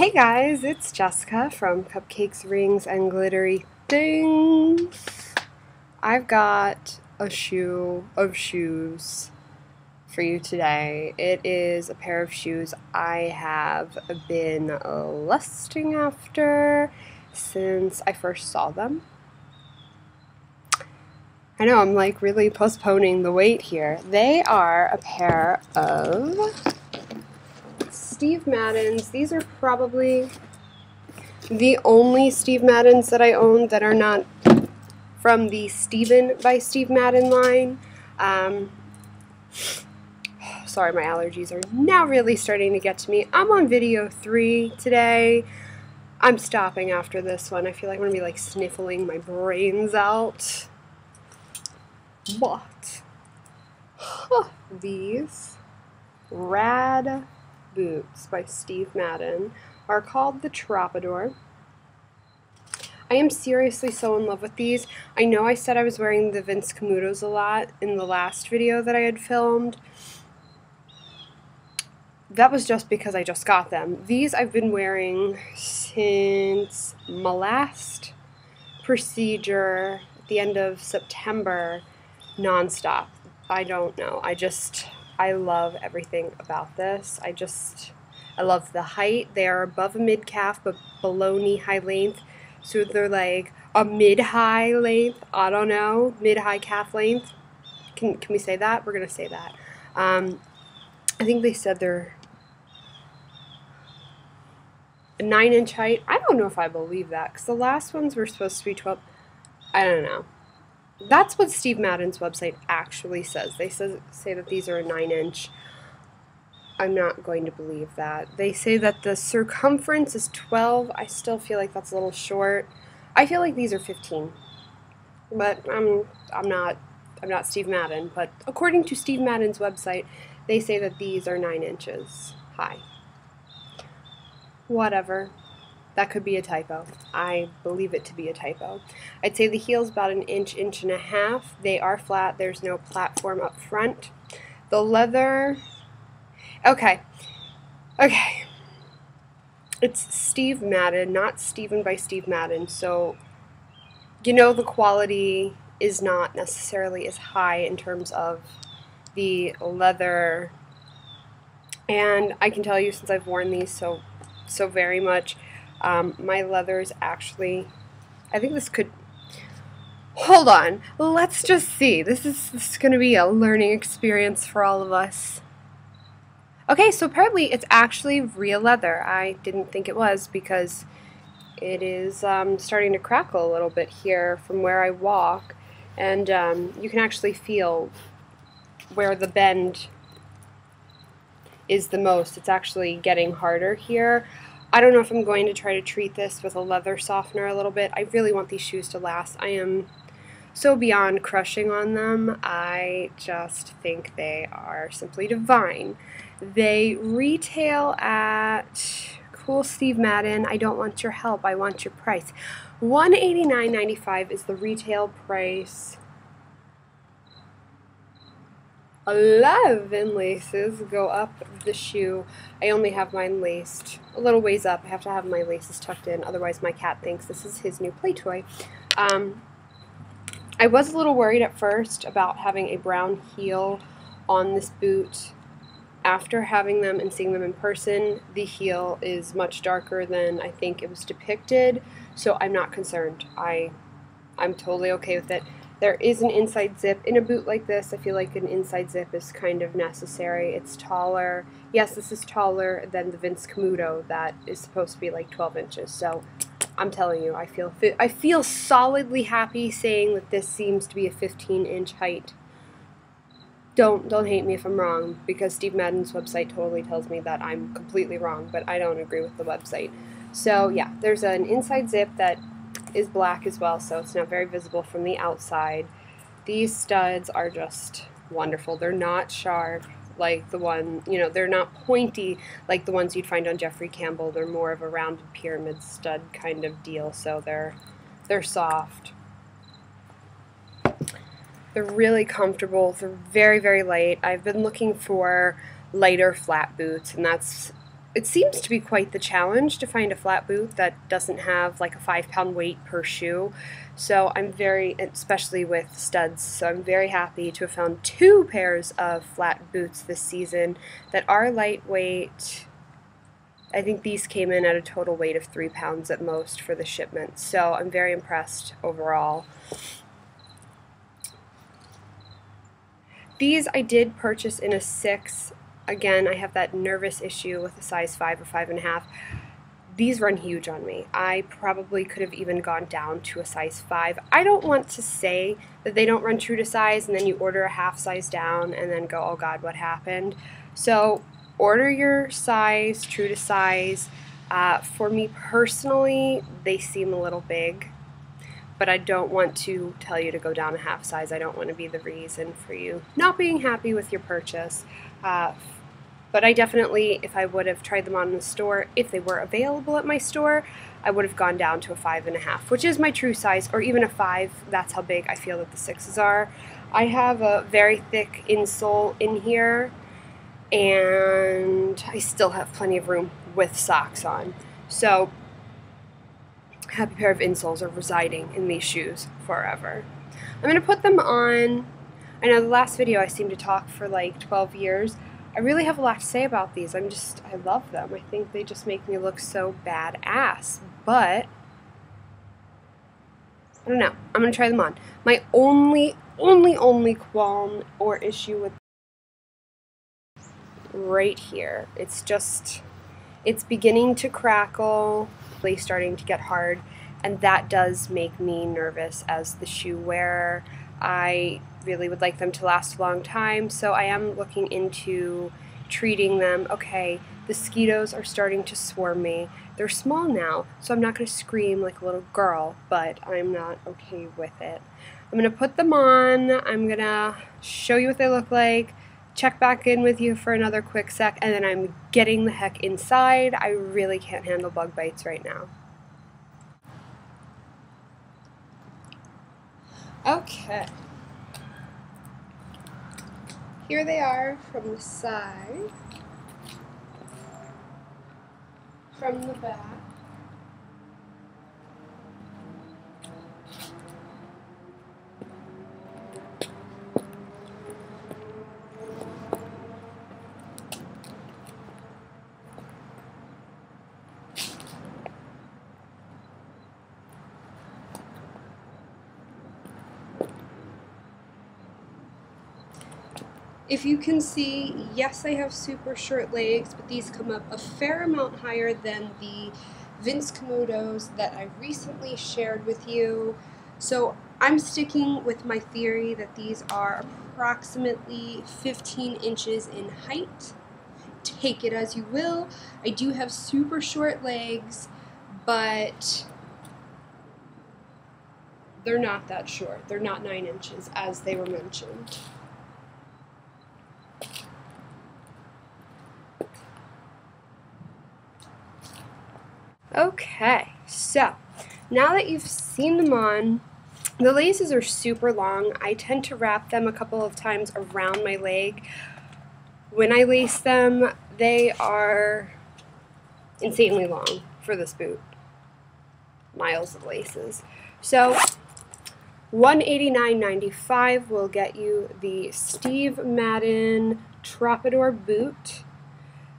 Hey guys, it's Jessica from Cupcakes, Rings, and Glittery Things. I've got a shoe of shoes for you today. It is a pair of shoes I have been lusting after since I first saw them. I know, I'm like really postponing the wait here. They are a pair of Steve Maddens. These are probably the only Steve Maddens that I own that are not from the Steven by Steve Madden line. Sorry, my allergies are now really starting to get to me. I'm on video 3 today. I'm stopping after this one. I feel like I'm going to be like sniffling my brains out. But these rad boots by Steve Madden are called the Tropador. I am seriously so in love with these. I know I said I was wearing the Vince Camutos a lot in the last video that I had filmed. That was just because I just got them. These I've been wearing since my last procedure at the end of September, nonstop. I don't know. I love everything about this. I love the height. They are above a mid-calf but below knee-high length. So they're like a mid-high length. I don't know. Mid-high calf length. Can we say that? We're going to say that. I think they said they're a 9-inch height. I don't know if I believe that because the last ones were supposed to be 12. I don't know. That's what Steve Madden's website actually says. They say that these are a 9-inch. I'm not going to believe that. They say that the circumference is 12. I still feel like that's a little short. I feel like these are 15. But I'm not Steve Madden, but according to Steve Madden's website, they say that these are 9 inches high. Whatever. That could be a typo. I believe it to be a typo. I'd say the heel's about an inch, inch and a half. They are flat. There's no platform up front. The leather... Okay. It's Steve Madden, not Steven by Steve Madden, so you know the quality is not necessarily as high in terms of the leather. And I can tell you, since I've worn these so very much, my leather is actually, I think this could, hold on, let's just see. This is going to be a learning experience for all of us. Okay, so apparently it's actually real leather. I didn't think it was because it is starting to crackle a little bit here from where I walk, and you can actually feel where the bend is the most. It's actually getting harder here. I don't know if I'm going to try to treat this with a leather softener a little bit. I really want these shoes to last. I am so beyond crushing on them. I just think they are simply divine. They retail at Cool Steve Madden. I don't want your help, I want your price. $189.95 is the retail price. 11 laces go up the shoe. I only have mine laced a little ways up. I have to have my laces tucked in, otherwise my cat thinks this is his new play toy. I was a little worried at first about having a brown heel on this boot. After having them and seeing them in person, the heel is much darker than I think it was depicted, so I'm not concerned. I'm totally okay with it. There is an inside zip. In a boot like this, I feel like an inside zip is kind of necessary. It's taller. Yes, this is taller than the Vince Camuto that is supposed to be like 12 inches, so I'm telling you, I feel solidly happy saying that this seems to be a 15-inch height. Don't hate me if I'm wrong, because Steve Madden's website totally tells me that I'm completely wrong, but I don't agree with the website. So yeah, there's an inside zip that is black as well, so it's not very visible from the outside. These studs are just wonderful. They're not sharp like the one, you know, they're not pointy like the ones you'd find on Jeffrey Campbell. They're more of a rounded pyramid stud kind of deal, so they're soft. They're really comfortable. They're very, very light. I've been looking for lighter flat boots, and that's it seems to be quite the challenge to find a flat boot that doesn't have like a 5-pound weight per shoe. So I'm very, especially with studs, so I'm very happy to have found 2 pairs of flat boots this season that are lightweight. I think these came in at a total weight of 3 pounds at most for the shipment, so I'm very impressed overall. These I did purchase in a 6. Again, I have that nervous issue with a size 5 or 5.5. These run huge on me. I probably could have even gone down to a size 5. I don't want to say that they don't run true to size and then you order a half size down and then go, oh God, what happened? So order your size true to size. For me personally, they seem a little big, but I don't want to tell you to go down a half size. I don't want to be the reason for you not being happy with your purchase. But I definitely, if I would have tried them on in the store, if they were available at my store, I would have gone down to a 5.5, which is my true size, or even a 5. That's how big I feel that the 6s are. I have a very thick insole in here, and I still have plenty of room with socks on. So, a happy pair of insoles are residing in these shoes forever. I'm going to put them on. I know the last video I seemed to talk for like 12 years. I really have a lot to say about these. I love them. I think they just make me look so badass. But, I don't know. I'm going to try them on. My only qualm or issue with right here, it's beginning to crackle, really starting to get hard, and that does make me nervous as the shoe wearer. I really would like them to last a long time, so I am looking into treating them. Okay, the mosquitoes are starting to swarm me. They're small now, so I'm not going to scream like a little girl, but I'm not okay with it. I'm going to put them on. I'm going to show you what they look like, check back in with you for another quick sec, and then I'm getting the heck inside. I really can't handle bug bites right now. Okay. Here they are from the side, from the back. If you can see, yes, I have super short legs, but these come up a fair amount higher than the Vince Komodos that I recently shared with you. So I'm sticking with my theory that these are approximately 15 inches in height. Take it as you will. I do have super short legs, but they're not that short. They're not 9 inches as they were mentioned. Okay, so now that you've seen them on, the laces are super long. I tend to wrap them a couple of times around my leg. When I lace them, they are insanely long for this boot. Miles of laces. So $189.95 will get you the Steve Madden Tropador boot.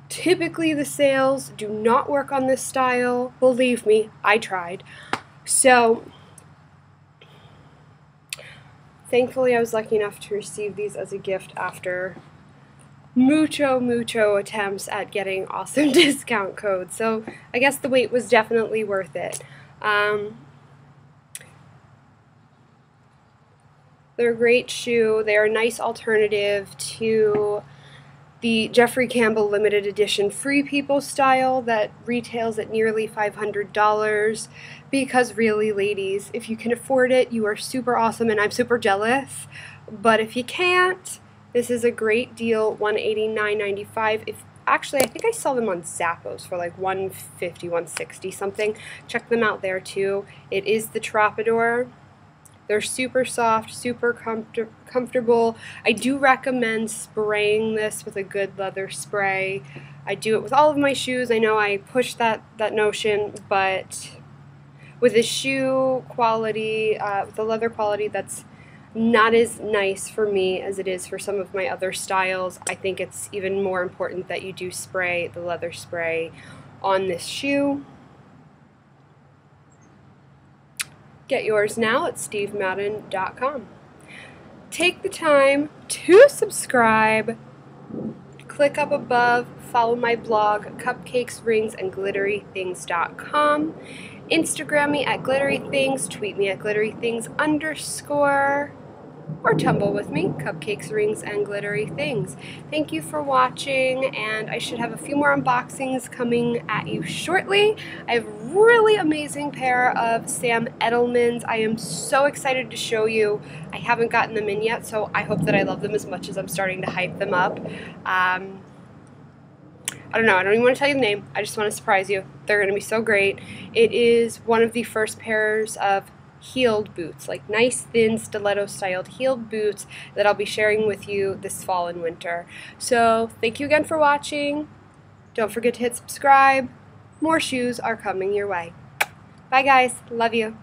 Typically the sales do not work on this style. Believe me, I tried. So thankfully I was lucky enough to receive these as a gift after mucho attempts at getting awesome discount codes. So I guess the wait was definitely worth it. They're a great shoe. They're a nice alternative to the Jeffrey Campbell limited edition Free People style that retails at nearly $500, because really, ladies, if you can afford it, you are super awesome and I'm super jealous. But if you can't, this is a great deal, $189.95. Actually, I think I saw them on Zappos for like $150, $160 something. Check them out there too. It is the Tropador. They're super soft, super comfortable. I do recommend spraying this with a good leather spray. I do it with all of my shoes. I know I push that notion, but with the shoe quality, with the leather quality, that's not as nice for me as it is for some of my other styles. I think it's even more important that you do spray the leather spray on this shoe. Get yours now at stevemadden.com. Take the time to subscribe. Click up above, follow my blog, cupcakesringsandglitterythings.com. Instagram me at glitterythings, tweet me at glitterythings_, or tumble with me, Cupcakes, Rings, and Glittery Things. Thank you for watching, and I should have a few more unboxings coming at you shortly. I have a really amazing pair of Sam Edelmans. I am so excited to show you. I haven't gotten them in yet, so I hope that I love them as much as I'm starting to hype them up. I don't know, I don't even want to tell you the name. I just want to surprise you. They're going to be so great. It is one of the first pairs of heeled boots, like nice thin stiletto styled heeled boots that I'll be sharing with you this fall and winter. So thank you again for watching. Don't forget to hit subscribe. More shoes are coming your way. Bye guys, love you.